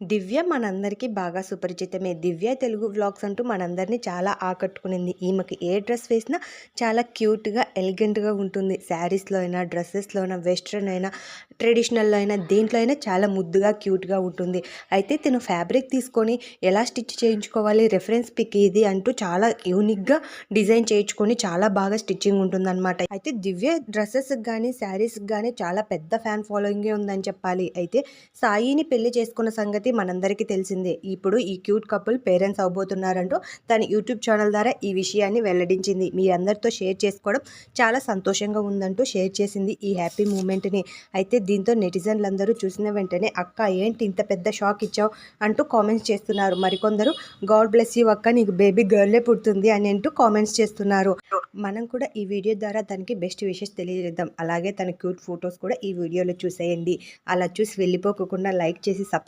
దివ్య మనందరికీ బాగా సుపరిచితమే. దివ్య తెలుగు వ్లాగ్స్ అంటూ మనందరినీ చాలా ఆకట్టుకునింది. ఈమెకి ఏ డ్రెస్ వేసినా చాలా క్యూట్‌గా, ఎలిగెంట్‌గా ఉంటుంది. శారీస్‌లో అయినా, డ్రెసెస్‌లో అయినా, వెస్ట్రన్ అయినా, ట్రెడిషనల్‌లో అయినా, దేంట్లో అయినా చాలా ముద్దుగా, క్యూట్‌గా ఉంటుంది. అయితే తిను ఫ్యాబ్రిక్ తీసుకొని ఎలా స్టిచ్ చేయించుకోవాలి, రిఫరెన్స్ పిక్ ఇది అంటూ చాలా యూనిక్‌గా డిజైన్ చేయించుకొని చాలా బాగా స్టిచ్చింగ్ ఉంటుందన్నమాట. అయితే దివ్య డ్రెసెస్‌కి గానీ, శారీస్‌కి గానీ చాలా పెద్ద ఫ్యాన్ ఫాలోయింగే ఉందని చెప్పాలి. అయితే సాయిని పెళ్లి చేసుకున్న సంగతి మనందరికీ తెలిసిందే. ఇప్పుడు ఈ క్యూట్ కపుల్ పేరెంట్స్ అవ్వబోతున్నారంటూ తన యూట్యూబ్ ఛానల్ ద్వారా ఈ విషయాన్ని వెల్లడించింది. మీ అందరితో షేర్ చేసుకోవడం చాలా సంతోషంగా ఉందంటూ షేర్ చేసింది ఈ హ్యాపీ మూమెంట్‌ని. అయితే దీంతో నెటిజన్లందరూ చూసిన వెంటనే "అక్క ఏంటి ఇంత పెద్ద షాక్ ఇచ్చావు" అంటూ కామెంట్స్ చేస్తున్నారు. మరికొందరు "గాడ్ బ్లెస్ యూ అక్క, నీకు బేబీ గర్లే పుడుతుంది" అని అంటూ కామెంట్స్ చేస్తున్నారు. మనం కూడా ఈ వీడియో ద్వారా తనకి బెస్ట్ విషెస్ తెలియజేద్దాం. అలాగే తన క్యూట్ ఫొటోస్ కూడా ఈ వీడియోలో చూసేయండి. అలా చూసి వెళ్ళిపోకుండా లైక్ చేసి